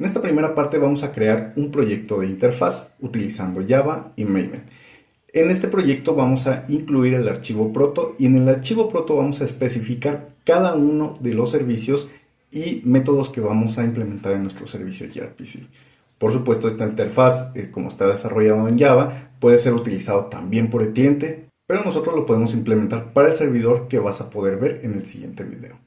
En esta primera parte vamos a crear un proyecto de interfaz utilizando Java y Maven. En este proyecto vamos a incluir el archivo proto y en el archivo proto vamos a especificar cada uno de los servicios y métodos que vamos a implementar en nuestro servicio gRPC. Por supuesto, esta interfaz, como está desarrollado en Java, puede ser utilizado también por el cliente, pero nosotros lo podemos implementar para el servidor que vas a poder ver en el siguiente video.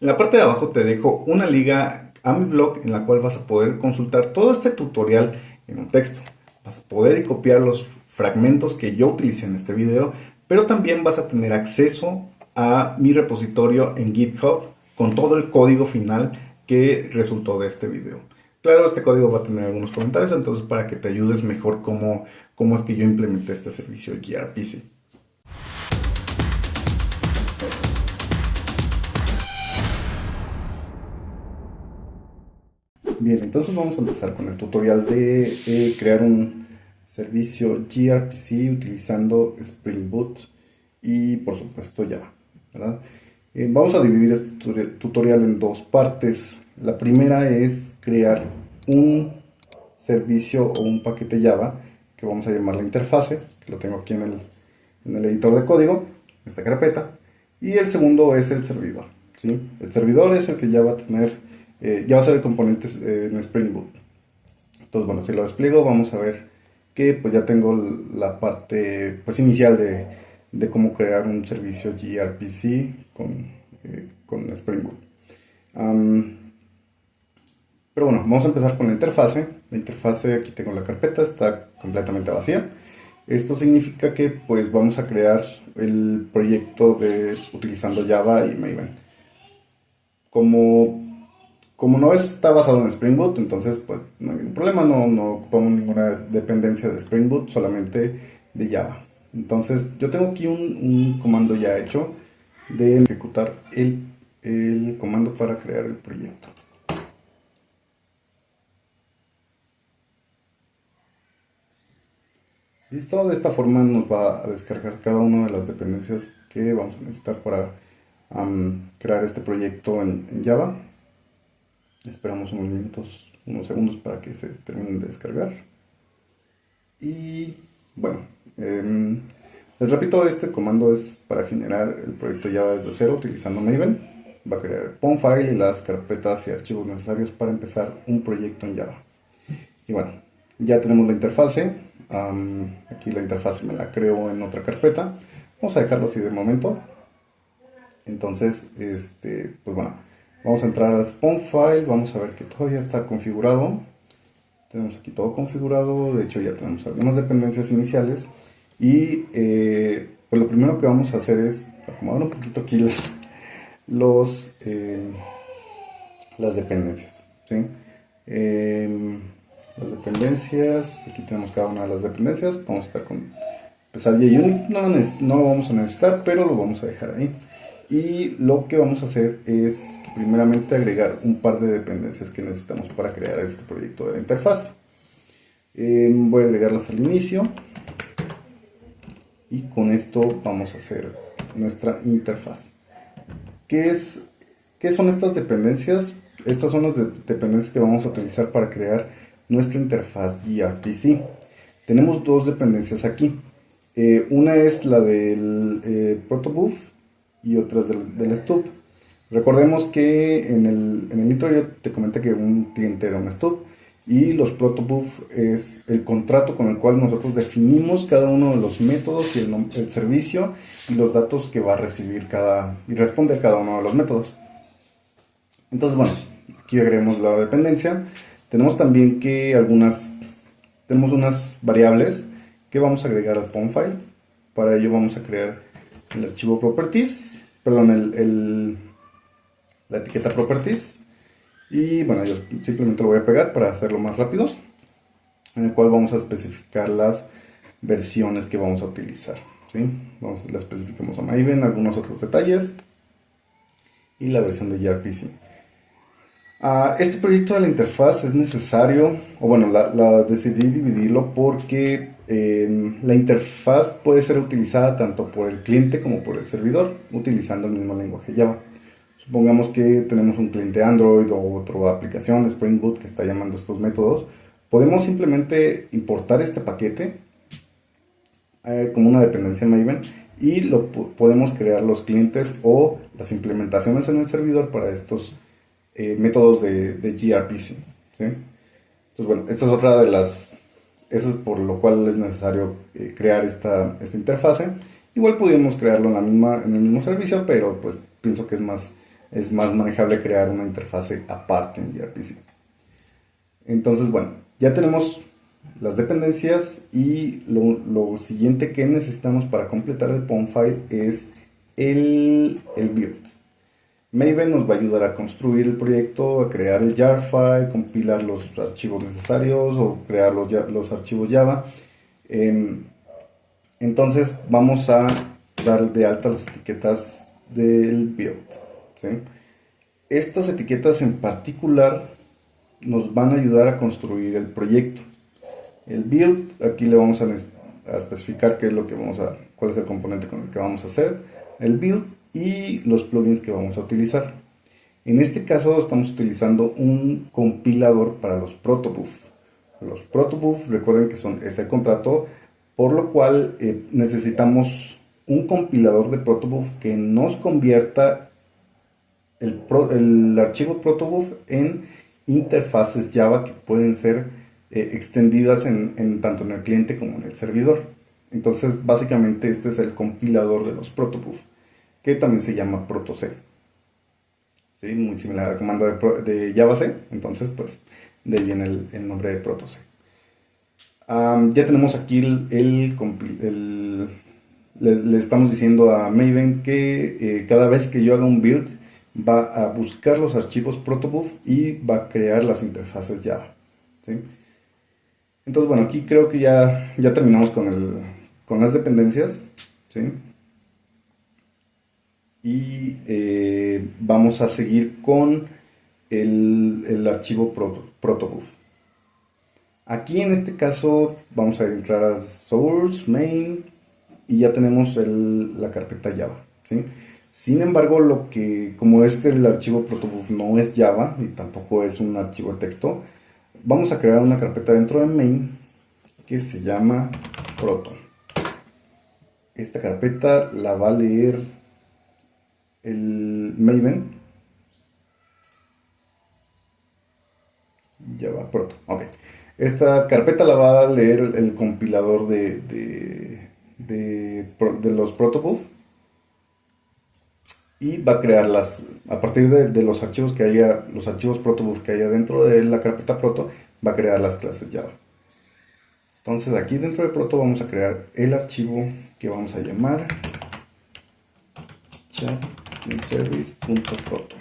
En la parte de abajo te dejo una liga a mi blog en la cual vas a poder consultar todo este tutorial en un texto. Vas a poder copiar los fragmentos que yo utilicé en este video, pero también vas a tener acceso a mi repositorio en GitHub con todo el código final que resultó de este video. Claro, este código va a tener algunos comentarios, entonces para que te ayudes mejor cómo es que yo implementé este servicio gRPC. Bien, entonces vamos a empezar con el tutorial de crear un servicio gRPC utilizando Spring Boot y por supuesto Java, ¿verdad? Vamos a dividir este tutorial en dos partes. La primera es crear un servicio o un paquete Java que vamos a llamar la interfase, que lo tengo aquí en el editor de código, en esta carpeta. Y el segundo es el servidor, ¿sí? El servidor es el que ya va a tener, ya va a ser el componente en Spring Boot. Entonces, bueno, si lo despliego, vamos a ver que pues ya tengo la parte pues inicial de cómo crear un servicio gRPC con Spring Boot. Pero bueno, vamos a empezar con la interfase. La interfase, aquí tengo la carpeta, está completamente vacía. Esto significa que pues vamos a crear el proyecto utilizando Java y Maven. Como no está basado en Spring Boot, entonces pues no hay ningún problema, no ocupamos ninguna dependencia de Spring Boot, solamente de Java. Entonces yo tengo aquí un comando ya hecho de ejecutar el comando para crear el proyecto. Listo, de esta forma nos va a descargar cada una de las dependencias que vamos a necesitar para crear este proyecto en Java. Esperamos unos segundos para que se terminen de descargar. Y bueno, les repito, este comando es para generar el proyecto Java desde cero utilizando Maven. Va a crear el POM file y las carpetas y archivos necesarios para empezar un proyecto en Java. Y bueno, ya tenemos la interfase. Aquí la interfase me la creo en otra carpeta. Vamos a dejarlo así de momento. Entonces, pues bueno, vamos a entrar al POM file. Vamos a ver que todo ya está configurado. Tenemos aquí todo configurado. De hecho, ya tenemos algunas dependencias iniciales. Y pues lo primero que vamos a hacer es acomodar un poquito aquí las dependencias, ¿sí? Las dependencias, aquí tenemos cada una de las dependencias. Vamos a estar con Pesar JUnit, no lo vamos a necesitar, pero lo vamos a dejar ahí. Y lo que vamos a hacer es primeramente agregar un par de dependencias que necesitamos para crear este proyecto de la interfaz. Voy a agregarlas al inicio y con esto vamos a hacer nuestra interfaz. ¿Qué son estas dependencias? Estas son las dependencias que vamos a utilizar para crear nuestra interfaz gRPC. Tenemos dos dependencias aquí. Una es la del protobuf y otra es del stub. Recordemos que en el intro yo te comenté que un cliente era un stub y los protobuf es el contrato con el cual nosotros definimos cada uno de los métodos y el servicio y los datos que va a recibir y responde a cada uno de los métodos. Entonces, bueno, aquí agregamos la dependencia. Tenemos también tenemos unas variables que vamos a agregar al POM file. Para ello vamos a crear el archivo properties, perdón, la etiqueta properties. Y bueno, yo simplemente lo voy a pegar para hacerlo más rápido, en el cual vamos a especificar las versiones que vamos a utilizar, ¿sí? La especificamos a Maven, algunos otros detalles y la versión de gRPC. Este proyecto de la interfaz es necesario, o bueno, decidí dividirlo porque la interfaz puede ser utilizada tanto por el cliente como por el servidor, utilizando el mismo lenguaje Java. Supongamos que tenemos un cliente Android o otra aplicación, Spring Boot, que está llamando estos métodos. Podemos simplemente importar este paquete como una dependencia en Maven y podemos crear los clientes o las implementaciones en el servidor para estos métodos de gRPC, ¿sí? Entonces, bueno, esta es otra de las... Eso es por lo cual es necesario crear esta interfase. Igual podríamos crearlo en el mismo servicio, pero pues pienso que es más manejable crear una interfase aparte en gRPC. Entonces, bueno, ya tenemos las dependencias y lo siguiente que necesitamos para completar el POM file es el build. Maven nos va a ayudar a construir el proyecto, a crear el jar file, compilar los archivos necesarios o crear los archivos Java. Entonces vamos a dar de alta las etiquetas del build, ¿sí? Estas etiquetas en particular nos van a ayudar a construir el proyecto. El build, aquí le vamos a especificar qué es lo que cuál es el componente con el que vamos a hacer el build y los plugins que vamos a utilizar. En este caso estamos utilizando un compilador para los protobuf. Los protobuf, recuerden que son ese contrato, por lo cual necesitamos un compilador de protobuf que nos convierta el archivo protobuf en interfaces Java que pueden ser extendidas tanto en el cliente como en el servidor. Entonces, básicamente este es el compilador de los protobuf, que también se llama ProtoC. ¿Sí? Muy similar al comando de Java C, entonces pues de ahí viene el nombre de ProtoC. Ya tenemos aquí le estamos diciendo a Maven que cada vez que yo haga un build va a buscar los archivos protobuf y va a crear las interfaces Java, ¿sí? Entonces, bueno, aquí creo que ya terminamos con las dependencias, ¿sí? Y vamos a seguir con el archivo protobuf. Aquí en este caso vamos a entrar a source, main y ya tenemos la carpeta Java, ¿sí? Sin embargo, como el archivo protobuf no es Java y tampoco es un archivo de texto, vamos a crear una carpeta dentro de main que se llama proto. Esta carpeta la va a leer el Maven. Java proto, ok. Esta carpeta la va a leer el compilador de los protobuf y va a crear a partir de los archivos los archivos protobuf que haya dentro de la carpeta proto, va a crear las clases Java. Entonces aquí dentro de proto vamos a crear el archivo que vamos a llamar chat.service.proto.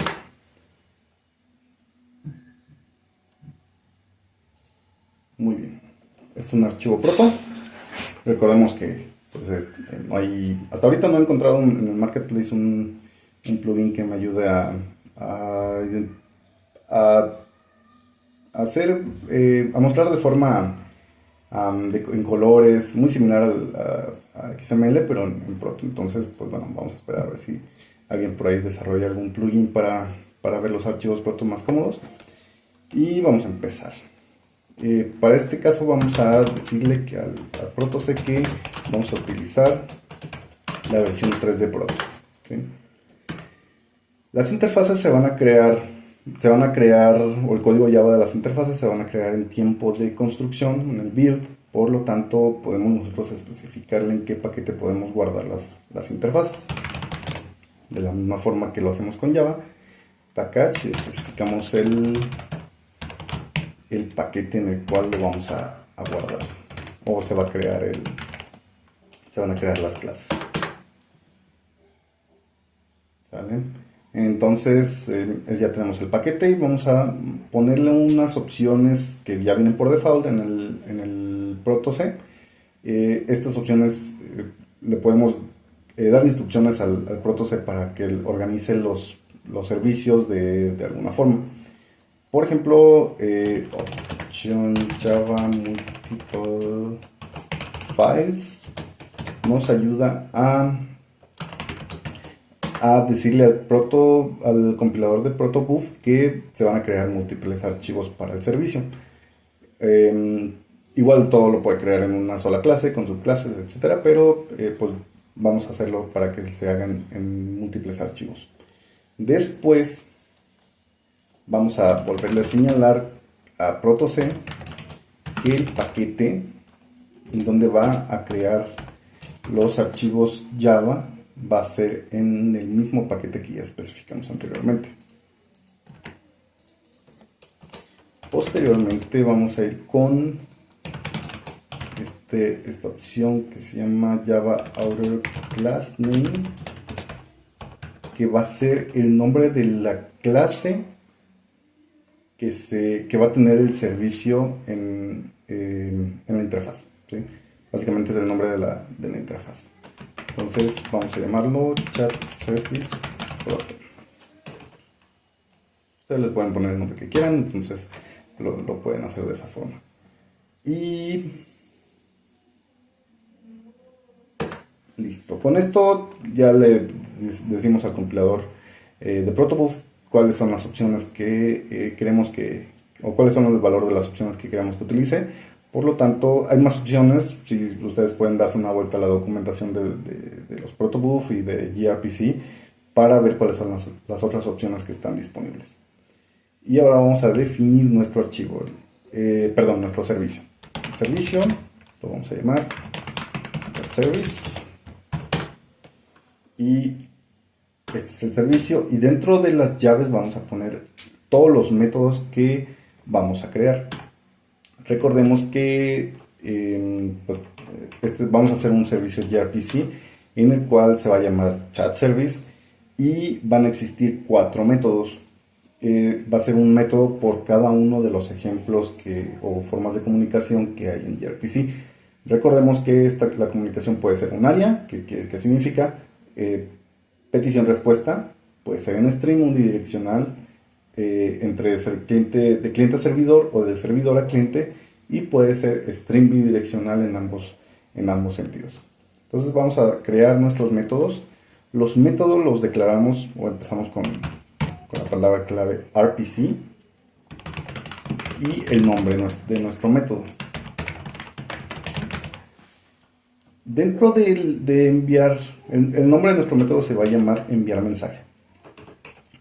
Muy bien, es un archivo proto. Recordemos que pues, hasta ahorita no he encontrado en el marketplace un plugin que me ayude a mostrar de forma en colores muy similar a XML, pero en proto. Entonces, pues bueno, vamos a esperar a ver si alguien por ahí desarrolla algún plugin para ver los archivos proto más cómodos. Y vamos a empezar. Para este caso vamos a decirle que al ProtoC que vamos a utilizar la versión 3 de Proto, ¿sí? Las interfaces se van a crear, o el código Java de las interfaces se van a crear en tiempo de construcción, en el build. Por lo tanto, podemos nosotros especificarle en qué paquete podemos guardar las interfaces. De la misma forma que lo hacemos con Java, package, especificamos el paquete en el cual lo vamos a guardar, o se van a crear las clases. ¿Sale? Entonces ya tenemos el paquete y vamos a ponerle unas opciones que ya vienen por default en el ProtoC. Estas opciones le podemos dar instrucciones al ProtoC para que él organice los servicios de alguna forma. Por ejemplo, option Java multiple files nos ayuda a a decirle al compilador de protobuf que se van a crear múltiples archivos para el servicio. Igual todo lo puede crear en una sola clase, con subclases, etcétera, pero pues vamos a hacerlo para que se hagan en múltiples archivos. Después vamos a volverle a señalar a ProtoC que el paquete en donde va a crear los archivos Java va a ser en el mismo paquete que ya especificamos anteriormente. Posteriormente vamos a ir con esta opción que se llama Java Outer Class Name, que va a ser el nombre de la clase que va a tener el servicio en la interfaz, ¿sí? Básicamente es el nombre de la interfaz. Entonces vamos a llamarlo Chat Service Proto. Ustedes les pueden poner el nombre que quieran, entonces lo pueden hacer de esa forma. Y listo. Con esto ya le decimos al compilador de protobuf cuáles son las opciones que queremos o cuáles son el valor de las opciones que queremos que utilice. Por lo tanto, hay más opciones. Si ustedes pueden darse una vuelta a la documentación de los protobuf y de gRPC para ver cuáles son las otras opciones que están disponibles. Y ahora vamos a definir nuestro archivo, nuestro servicio. El servicio lo vamos a llamar Chat Service. Y este es el servicio. Y dentro de las llaves vamos a poner todos los métodos que vamos a crear. Recordemos que vamos a hacer un servicio gRPC en el cual se va a llamar Chat Service y van a existir 4 métodos. Va a ser un método por cada uno de los ejemplos o formas de comunicación que hay en gRPC. Recordemos que la comunicación puede ser unaria, que significa petición-respuesta, puede ser en string unidireccional, entre de cliente a servidor o de servidor a cliente, y puede ser string bidireccional en ambos sentidos. Entonces vamos a crear nuestros métodos. Los métodos los declaramos o empezamos con la palabra clave RPC y el nombre de nuestro método. Dentro de enviar, el nombre de nuestro método se va a llamar enviar mensaje.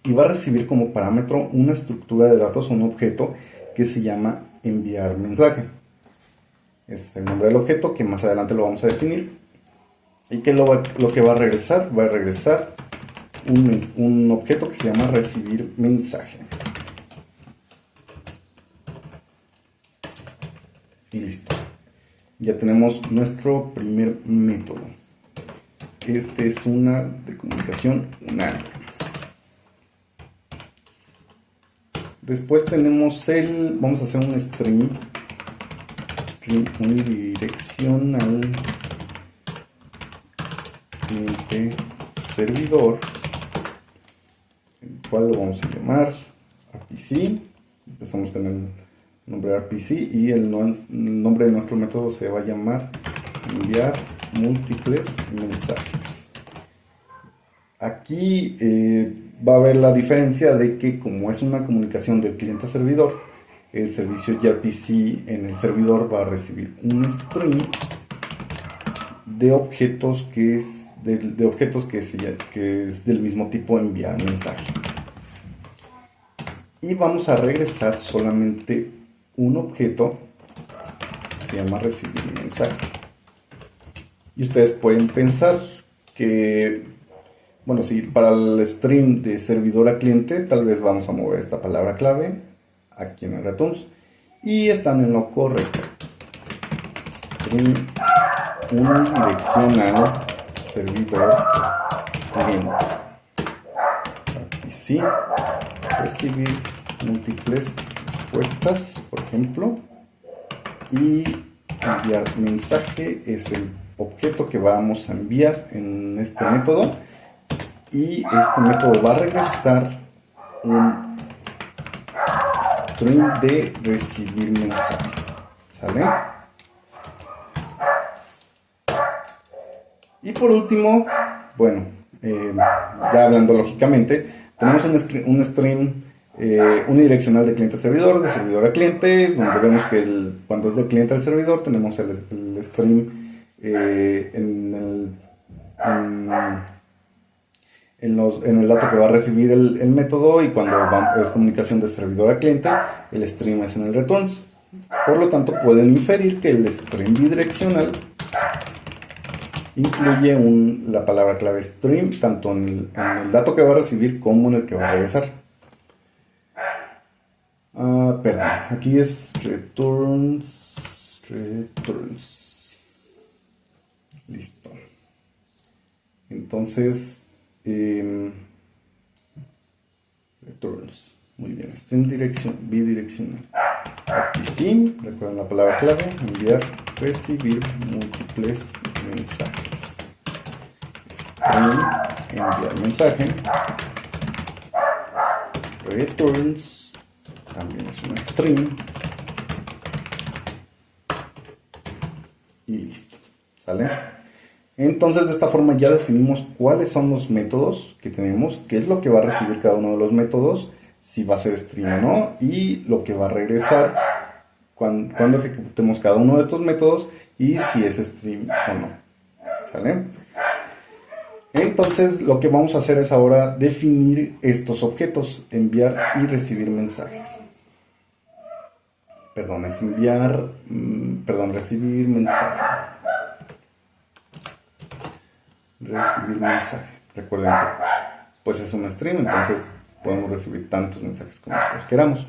Y va a recibir como parámetro una estructura de datos, un objeto que se llama enviar mensaje. Es el nombre del objeto que más adelante lo vamos a definir. Y que lo que va a regresar un objeto que se llama recibir mensaje. Y listo. Ya tenemos nuestro primer método. Este es una de comunicación unaria. Después tenemos vamos a hacer un string unidireccional cliente servidor, el cual lo vamos a llamar RPC. Empezamos con el nombre RPC y el nombre de nuestro método se va a llamar enviar múltiples mensajes. Aquí va a haber la diferencia de que como es una comunicación del cliente a servidor, el servicio gRPC en el servidor va a recibir un string de objetos que es del mismo tipo enviar mensaje. Y vamos a regresar solamente un objeto que se llama recibir mensaje. Y ustedes pueden pensar que, bueno, si para el string de servidor a cliente, tal vez vamos a mover esta palabra clave aquí en el returns y están en lo correcto. String unidireccional servidor cliente. Aquí sí, recibir múltiples respuestas, por ejemplo, y enviar mensaje es el objeto que vamos a enviar en este método, y este método va a regresar un string de recibir mensaje. ¿Sale? Y por último, bueno, ya hablando lógicamente, tenemos un stream unidireccional de cliente a servidor, de servidor a cliente, donde vemos que cuando es de cliente al servidor tenemos el stream en el dato que va a recibir el método, y cuando es comunicación de servidor a cliente, el stream es en el returns. Por lo tanto, pueden inferir que el stream bidireccional incluye la palabra clave stream tanto en el dato que va a recibir como en el que va a regresar. Perdón, aquí es returns. Listo. Entonces, returns. Muy bien, stream bidireccional. Aquí sí, recuerden la palabra clave: enviar, recibir múltiples mensajes. Stream, enviar mensaje. Returns, también es un stream. Y listo, ¿sale? Entonces, de esta forma ya definimos cuáles son los métodos que tenemos, qué es lo que va a recibir cada uno de los métodos, si va a ser stream o no, y lo que va a regresar cuando ejecutemos cada uno de estos métodos, y si es stream o no. ¿Sale? Entonces, lo que vamos a hacer es ahora definir estos objetos: enviar y recibir mensajes. Perdón, es recibir mensaje. Recibir mensaje. Recuerden que pues es un stream, entonces podemos recibir tantos mensajes como nosotros queramos.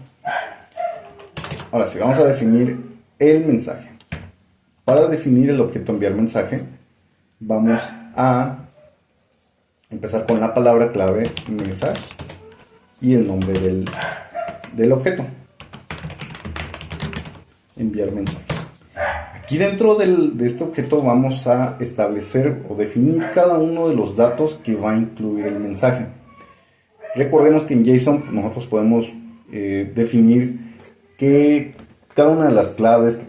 Ahora sí, vamos a definir el mensaje. Para definir el objeto enviar mensaje, vamos a empezar con la palabra clave message y el nombre del objeto. Enviar mensaje. Aquí dentro de este objeto vamos a establecer o definir cada uno de los datos que va a incluir el mensaje. Recordemos que en JSON nosotros podemos definir que cada una de las claves que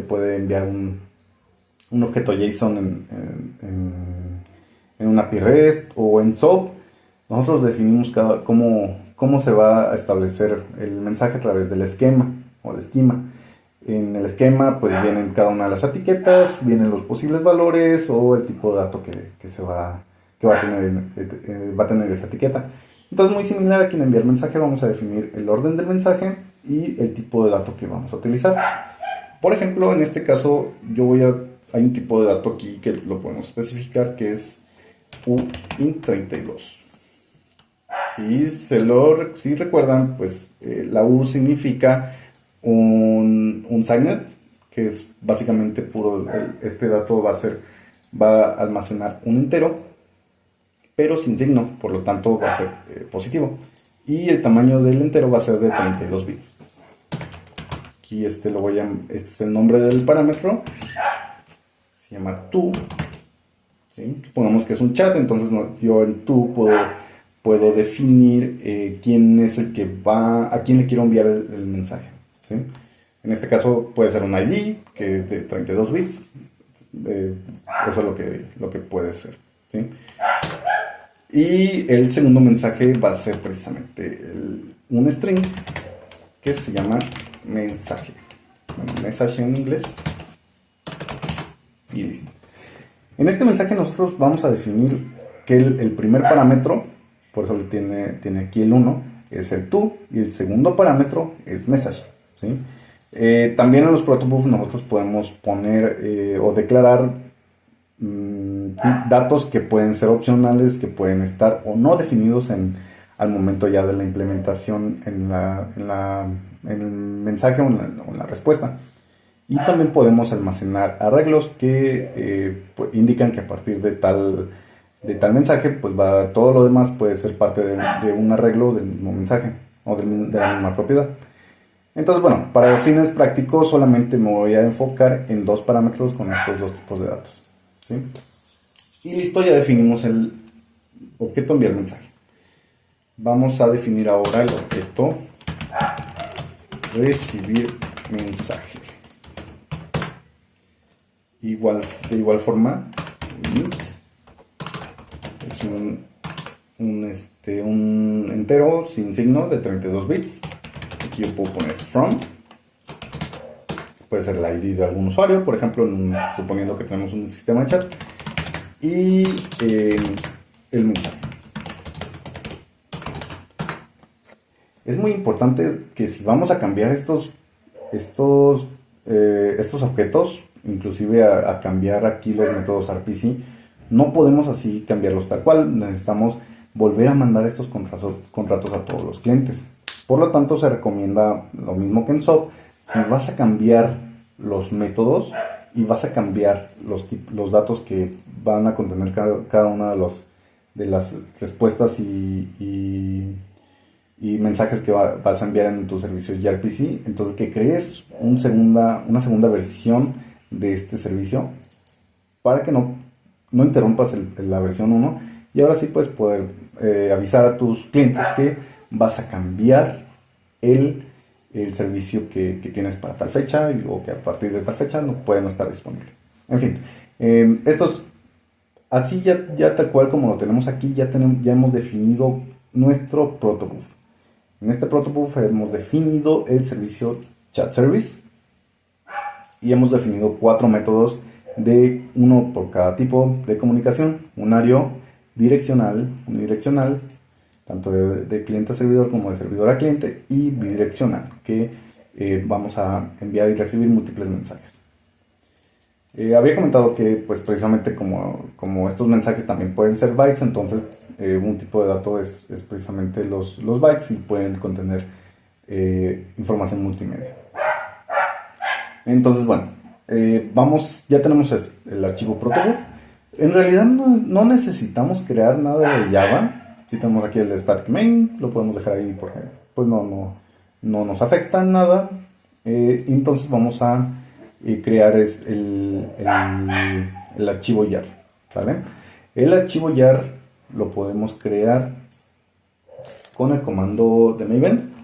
puede enviar un objeto JSON en un API REST o en SOAP. Nosotros definimos cómo se va a establecer el mensaje a través del esquema o el esquema. En el esquema pues vienen cada una de las etiquetas, vienen los posibles valores o el tipo de dato que va a tener esa etiqueta. Entonces, muy similar aquí en enviar mensaje, vamos a definir el orden del mensaje y el tipo de dato que vamos a utilizar. Por ejemplo, en este caso hay un tipo de dato aquí que lo podemos especificar, que es uint32. Si recuerdan, pues la U significa un signet, que es básicamente puro, este dato va a almacenar un entero, pero sin signo, por lo tanto va a ser positivo. Y el tamaño del entero va a ser de 32 bits. Aquí este es el nombre del parámetro, se llama to. ¿Sí? Supongamos que es un chat, entonces yo en to puedo definir quién es a quién le quiero enviar el mensaje. ¿Sí? En este caso puede ser un ID que de 32 bits. Eso es lo que puede ser. ¿Sí? Y el segundo mensaje va a ser precisamente un string que se llama mensaje. Bueno, message en inglés. Y listo. En este mensaje nosotros vamos a definir que el primer parámetro, por eso tiene aquí el 1, es el to, y el segundo parámetro es message. ¿Sí? También en los protobufs nosotros podemos poner o declarar datos que pueden ser opcionales, que pueden estar o no definidos al momento ya de la implementación en el mensaje o en la respuesta. Y también podemos almacenar arreglos que indican que a partir de tal mensaje, pues todo lo demás puede ser parte de un arreglo del mismo mensaje o de la misma propiedad. Entonces, bueno, para fines prácticos solamente me voy a enfocar en dos parámetros con estos dos tipos de datos. ¿Sí? Y listo, ya definimos el objeto enviar mensaje. Vamos a definir ahora el objeto recibir mensaje. De igual forma, int es un un entero sin signo de 32 bits. Aquí yo puedo poner from. Puede ser la ID de algún usuario, por ejemplo, suponiendo que tenemos un sistema de chat. Y el mensaje. Es muy importante que si vamos a cambiar estos objetos, inclusive a cambiar aquí los métodos RPC, no podemos así cambiarlos tal cual. Necesitamos volver a mandar estos contratos a todos los clientes. Por lo tanto, se recomienda lo mismo que en SOAP. Si vas a cambiar los métodos y vas a cambiar los datos que van a contener cada una de las respuestas y mensajes que vas a enviar en tu servicio gRPC, entonces que crees una segunda versión de este servicio para que no interrumpas la versión 1 y ahora sí puedes poder avisar a tus clientes que vas a cambiar el servicio que tienes para tal fecha o que a partir de tal fecha no puede no estar disponible. En fin, estos así ya tal cual como lo tenemos aquí, ya hemos definido nuestro protobuf. En este protobuf hemos definido el servicio chat service y hemos definido 4 métodos de uno por cada tipo de comunicación: unario, direccional, unidireccional, tanto de cliente a servidor como de servidor a cliente, y bidireccional, que vamos a enviar y recibir múltiples mensajes. Había comentado que pues precisamente como estos mensajes también pueden ser bytes, entonces un tipo de dato es precisamente los bytes y pueden contener información multimedia. Entonces bueno, ya tenemos el archivo protobuf. En realidad no necesitamos crear nada de Java. Si tenemos aquí el static main, lo podemos dejar ahí porque pues no nos afecta en nada. Entonces vamos a crear el archivo jar, ¿vale? El archivo jar lo podemos crear con el comando de Maven.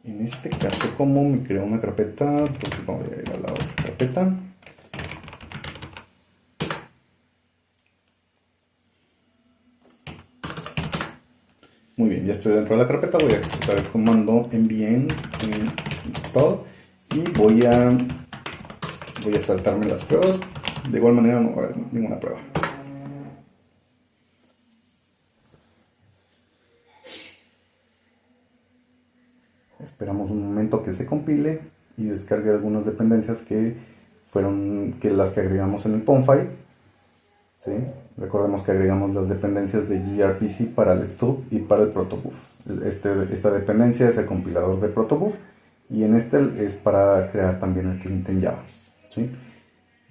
En este caso, como me creo una carpeta, pues voy a ir a la otra carpeta. Muy bien, ya estoy dentro de la carpeta. Voy a ejecutar el comando envíen install y voy a saltarme las pruebas. De igual manera no va a haber ninguna prueba. Esperamos un momento que se compile y descargue algunas dependencias que fueron las que agregamos en el POM file. ¿Sí? Recordemos que agregamos las dependencias de gRPC para el stub y para el protobuf. Esta dependencia es el compilador de protobuf y en este es para crear también el cliente en Java. ¿Sí?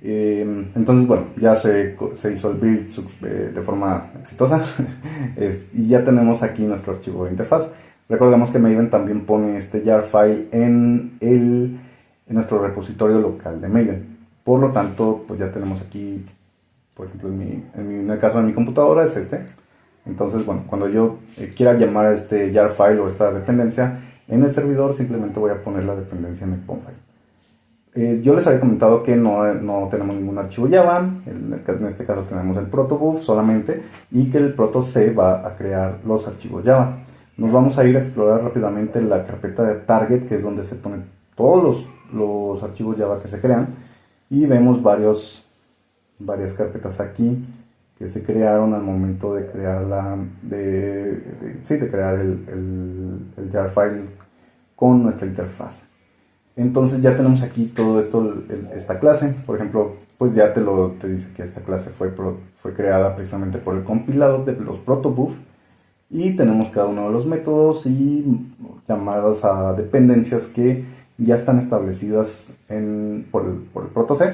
Entonces bueno, ya se hizo el build de forma exitosa y ya tenemos aquí nuestro archivo de interfaz. Recordemos que Maven también pone este jar file en nuestro repositorio local de Maven. Por lo tanto, pues ya tenemos aquí, por ejemplo, en el caso de mi computadora es este. Entonces, bueno, cuando yo quiera llamar a este jar file o esta dependencia en el servidor, simplemente voy a poner la dependencia en el POM file. Yo les había comentado que no tenemos ningún archivo Java, en este caso tenemos el protobuf solamente, y que el proto C va a crear los archivos Java. Nos vamos a ir a explorar rápidamente la carpeta de target, que es donde se ponen todos los archivos Java que se crean, y vemos varias carpetas aquí que se crearon al momento de crear crear el jar file con nuestra interfaz. Entonces ya tenemos aquí todo esto, esta clase. Por ejemplo, pues ya te dice que esta clase fue creada precisamente por el compilador de los protobuf. Y tenemos cada uno de los métodos y llamadas a dependencias que ya están establecidas por el proto C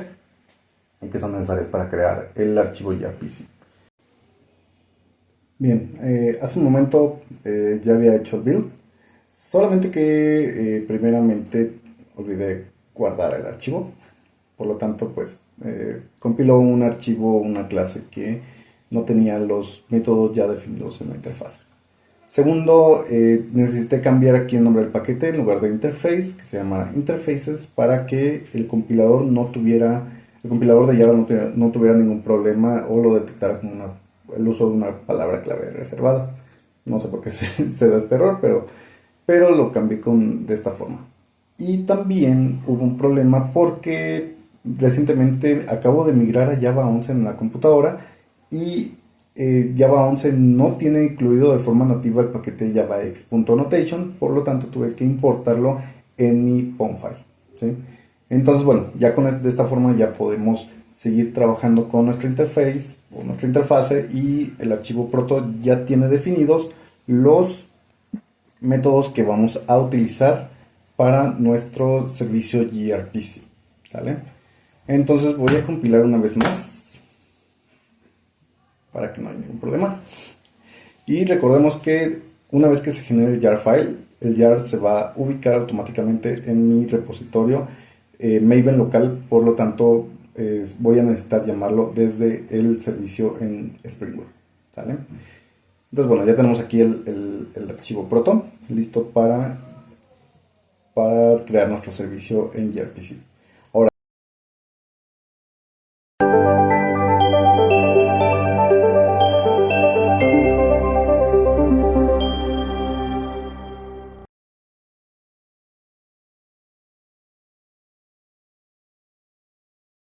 y que son necesarias para crear el archivo gRPC. Bien, hace un momento ya había hecho el build, solamente que primeramente olvidé guardar el archivo. Por lo tanto, pues compiló un archivo, una clase que no tenía los métodos ya definidos en la interfaz. Segundo, necesité cambiar aquí el nombre del paquete en lugar de interface, que se llama interfaces, para que el compilador no tuviera el compilador de Java no tuviera ningún problema o lo detectara como el uso de una palabra clave reservada. No sé por qué se da este error, pero lo cambié de esta forma. Y también hubo un problema porque recientemente acabo de migrar a Java 11 en la computadora y Java 11 no tiene incluido de forma nativa el paquete javax.notation, por lo tanto tuve que importarlo en mi POM file, ¿sí? Entonces, bueno, ya de esta forma ya podemos seguir trabajando con nuestra interface o nuestra interfase, y el archivo proto ya tiene definidos los métodos que vamos a utilizar para nuestro servicio gRPC, ¿sale? Entonces voy a compilar una vez más para que no haya ningún problema. Y recordemos que una vez que se genere el jar file, el jar se va a ubicar automáticamente en mi repositorio Maven local, por lo tanto voy a necesitar llamarlo desde el servicio en Spring Boot, ¿sale? Entonces, bueno, ya tenemos aquí el archivo proto listo para crear nuestro servicio en gRPC.